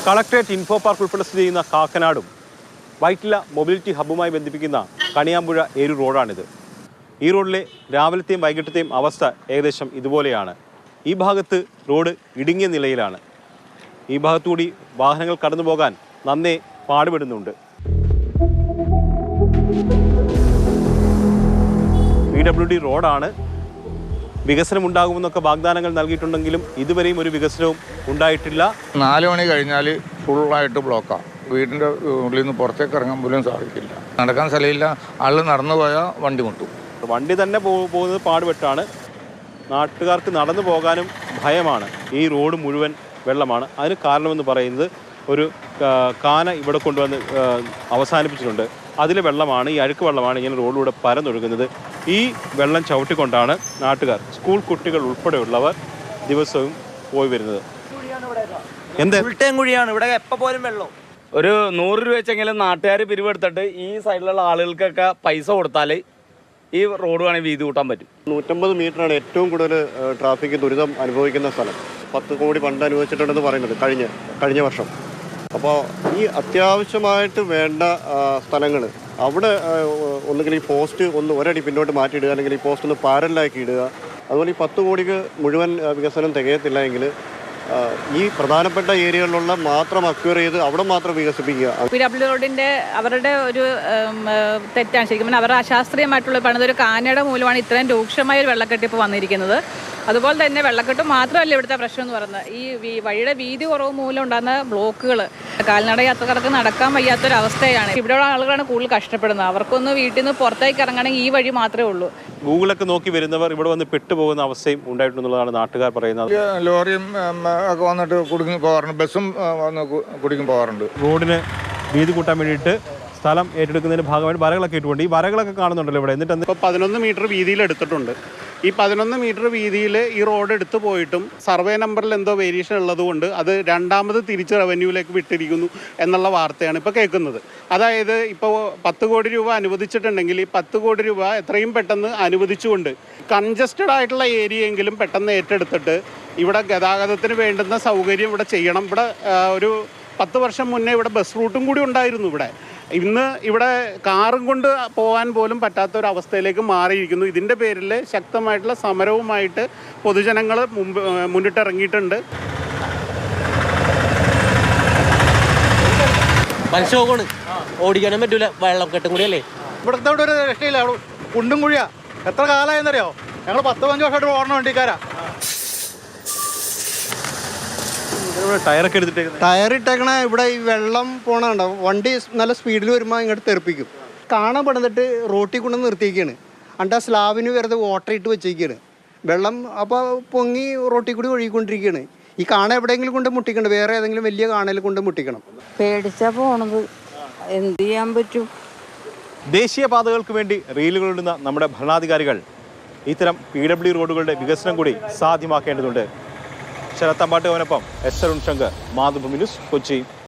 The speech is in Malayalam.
കളക്ടറേറ്റ് ഇൻഫോ പാർക്ക് ഉൾപ്പെടെ സ്ഥിതി ചെയ്യുന്ന കാക്കനാടും വൈറ്റില മൊബിലിറ്റി ഹബ്ബുമായി ബന്ധിപ്പിക്കുന്ന കണിയാമ്പുഴ ഏരു റോഡാണിത്. ഈ റോഡിലെ രാവിലത്തെയും വൈകിട്ടത്തെയും അവസ്ഥ ഏകദേശം ഇതുപോലെയാണ്. ഈ ഭാഗത്ത് റോഡ് ഇടുങ്ങിയ നിലയിലാണ്. ഈ ഭാഗത്തുകൂടി വാഹനങ്ങൾ കടന്നു പോകാൻ നന്നേ പാടുപെടുന്നുണ്ട്. PWD റോഡാണ്. വികസനം ഉണ്ടാകുമെന്നൊക്കെ വാഗ്ദാനങ്ങൾ നൽകിയിട്ടുണ്ടെങ്കിലും ഇതുവരെയും ഒരു വികസനവും ഉണ്ടായിട്ടില്ല. 4 മണി കഴിഞ്ഞാൽ ഫുള്ളായിട്ട് ബ്ലോക്കാണ്. വീടിൻ്റെ ഉള്ളിൽ നിന്ന് പുറത്തേക്ക് ഇറങ്ങാൻ പോലും സാധിക്കില്ല. നടക്കാൻ സ്ഥലമില്ല. ആൾ നടന്നു പോയാൽ വണ്ടി മുട്ടും. വണ്ടി തന്നെ പോകുന്നത് പാടുപെട്ടാണ്. നാട്ടുകാർക്ക് നടന്നു പോകാനും ഭയമാണ്. ഈ റോഡ് മുഴുവൻ വെള്ളമാണ്. അതിന് കാരണമെന്ന് പറയുന്നത് ഒരു കാന ഇവിടെ കൊണ്ടുവന്ന് അവസാനിപ്പിച്ചിട്ടുണ്ട്. അതിലെ വെള്ളമാണ്, ഈ അഴുക്ക് വെള്ളമാണ് ഇങ്ങനെ റോഡിലൂടെ പരന്നൊഴുകുന്നത്. ഈ വെള്ളം ചവിട്ടിക്കൊണ്ടാണ് നാട്ടുകാർ, സ്കൂൾ കുട്ടികൾ ഉൾപ്പെടെയുള്ളവർ ദിവസവും പോയി വരുന്നത്. എന്താ കുഴിയാണ് ഇവിടെ എപ്പോൾ പോലും വെള്ളം. ഒരു 100 രൂപ വെച്ചെങ്കിലും നാട്ടുകാർ പിരിവെടുത്തിട്ട് ഈ സൈഡിലുള്ള ആളുകൾക്കൊക്കെ പൈസ കൊടുത്താൽ ഈ റോഡ് വേണമെങ്കിൽ വീതി കൂട്ടാൻ പറ്റും. 150 മീറ്ററാണ് ഏറ്റവും കൂടുതൽ ട്രാഫിക് ദുരിതം അനുഭവിക്കുന്ന സ്ഥലം. 10 കോടി ഫണ്ട് അനുവദിച്ചിട്ടുണ്ടെന്ന് പറയുന്നത് കഴിഞ്ഞ വർഷം. അപ്പോൾ ഈ അത്യാവശ്യമായിട്ട് വേണ്ട സ്ഥലങ്ങൾ അവിടെ ഒന്നുകിൽ ഈ പോസ്റ്റ് ഒരടി പിന്നോട്ട് മാറ്റിയിടുക, അല്ലെങ്കിൽ ഈ പോസ്റ്റ് ഒന്ന് പാരലാക്കി ഇടുക. അതുപോലെ ഈ 10 കോടിക്ക് മുഴുവൻ വികസനം തികയത്തില്ല എങ്കിൽ ഈ പ്രധാനപ്പെട്ട ഏരിയകളിലുള്ള മാത്രം അക്വയർ ചെയ്ത് അവിടെ മാത്രം വികസിപ്പിക്കുക. PWD റോഡിൻ്റെ അവരുടെ ഒരു തെറ്റാണ് ശരിക്കും. അവരുടെ അശാസ്ത്രീയമായിട്ടുള്ള പണിതൊരു കാനയുടെ മൂലമാണ് ഇത്രയും രൂക്ഷമായ ഒരു വെള്ളക്കെട്ടിപ്പ് വന്നിരിക്കുന്നത്. അതുപോലെ തന്നെ വെള്ളക്കെട്ട് മാത്രമല്ല ഇവിടുത്തെ പ്രശ്നം എന്ന് പറയുന്നത്, ഈ വഴിയുടെ വീതി കുറവ് മൂലം ഉണ്ടാകുന്ന ബ്ലോക്കുകൾ, കാൽനട യാത്രക്കാർക്ക് നടക്കാൻ വയ്യാത്തൊരവസ്ഥയാണ്. ഇവിടെയുള്ള ആളുകളാണ് കൂടുതൽ കഷ്ടപ്പെടുന്നത്. അവർക്കൊന്ന് വീട്ടിൽ നിന്ന് പുറത്തേക്ക് ഇറങ്ങണമെങ്കിൽ ഈ വഴി മാത്രമേ ഉള്ളൂ. ഗൂഗിളൊക്കെ നോക്കി വരുന്നവർ ഇവിടെ വന്ന് പെട്ടുപോകുന്ന അവസ്ഥയും ഉണ്ടായിട്ടുണ്ടെന്നുള്ളതാണ് നാട്ടുകാർ പറയുന്നത്. ലോറിയും ഒക്കെ വന്നിട്ട് കുടുങ്ങി പോകാറുണ്ട്. ബസ്സും വന്ന് കുടുങ്ങി പോകാറുണ്ട്. റോഡിന് വീതി കൂട്ടാൻ വേണ്ടിയിട്ട് സ്ഥലം ഏറ്റെടുക്കുന്നതിന് ഭാഗമായിട്ട് വരകളൊക്കെ ഇട്ടുകൊണ്ട് ഈ വരകളൊക്കെ കാണുന്നുണ്ടല്ലോ ഇവിടെ. എന്നിട്ട് ഇപ്പോൾ 11 മീറ്റർ വീതിയിൽ എടുത്തിട്ടുണ്ട്. ഈ 11 മീറ്റർ വീതിയിൽ ഈ റോഡ് എടുത്തു പോയിട്ടും സർവേ നമ്പറിൽ എന്തോ വേരിയേഷൻ ഉള്ളതുകൊണ്ട് അത് രണ്ടാമത് തിരിച്ച് റവന്യൂവിലേക്ക് വിട്ടിരിക്കുന്നു എന്നുള്ള വാർത്തയാണ് ഇപ്പോൾ കേൾക്കുന്നത്. അതായത് ഇപ്പോൾ 10 കോടി രൂപ അനുവദിച്ചിട്ടുണ്ടെങ്കിൽ ഈ 10 കോടി രൂപ എത്രയും പെട്ടെന്ന് അനുവദിച്ചുകൊണ്ട് കൺജസ്റ്റഡ് ആയിട്ടുള്ള ഏരിയയെങ്കിലും പെട്ടെന്ന് ഏറ്റെടുത്തിട്ട് ഇവിടെ ഗതാഗതത്തിന് വേണ്ടുന്ന സൗകര്യം ഇവിടെ ചെയ്യണം. ഇവിടെ ഒരു 10 വർഷം മുന്നേ ഇവിടെ ബസ് റൂട്ടും കൂടി ഉണ്ടായിരുന്നു. ഇന്ന് ഇവിടെ കാറും കൊണ്ട് പോകാൻ പോലും പറ്റാത്തൊരവസ്ഥയിലേക്ക് മാറിയിരിക്കുന്നു. ഇതിൻ്റെ പേരിൽ ശക്തമായിട്ടുള്ള സമരവുമായിട്ട് പൊതുജനങ്ങൾ മുന്നിട്ടിറങ്ങിയിട്ടുണ്ട്. മനുഷ്യമാണ് ഓടിക്കാനും പറ്റൂല, വെള്ളം കെട്ടും കൂടിയല്ലേ. ഇവിടുത്തെ ഒരു രക്ഷയില്ല. കുണ്ടും കുഴിയാ. എത്ര കാലമായെന്നറിയോ? ഞങ്ങൾ 10-15 വർഷമായിട്ട് ഓടണ വണ്ടിക്കാരാ. ടയർ ഇട്ടേക്കണ ഇവിടെ ഈ വെള്ളം പോണുണ്ടാവും. വണ്ടി നല്ല സ്പീഡിൽ വരുമ്പോൾ ഇങ്ങോട്ട് തെറിപ്പിക്കും. കാണാൻ പടന്നിട്ട് റോട്ടിൽ കൊണ്ട് നിർത്തിയിരിക്കുകയാണ്. ആ സ്ലാബിന് വെറുതെ വാട്ടർ ഇട്ട് വെച്ചിരിക്കുകയാണ്. വെള്ളം അപ്പോൾ പൊങ്ങി റോട്ടിൽ കൂടി ഒഴുകിക്കൊണ്ടിരിക്കുകയാണ്. ഈ കാണ എവിടെയെങ്കിലും കൊണ്ട് മുട്ടിക്കണം, വേറെ ഏതെങ്കിലും വലിയ കാണയിൽ കൊണ്ട് മുട്ടിക്കണം. പേടിച്ചാ പോണത്, എന്ത് ചെയ്യാൻ പറ്റും? ദേശീയപാതകൾക്ക് വേണ്ടി റീലുകളിടുന്ന നമ്മുടെ ഭരണാധികാരികൾ ഇത്തരം PWD റോഡുകളുടെ വികസനം കൂടി സാധ്യമാക്കേണ്ടതുണ്ട്. ശരത്തമ്പാട്ടുവിനൊപ്പം എസ് അരുൺ ശങ്കർ, മാതൃഭൂമി ന്യൂസ്, കൊച്ചി.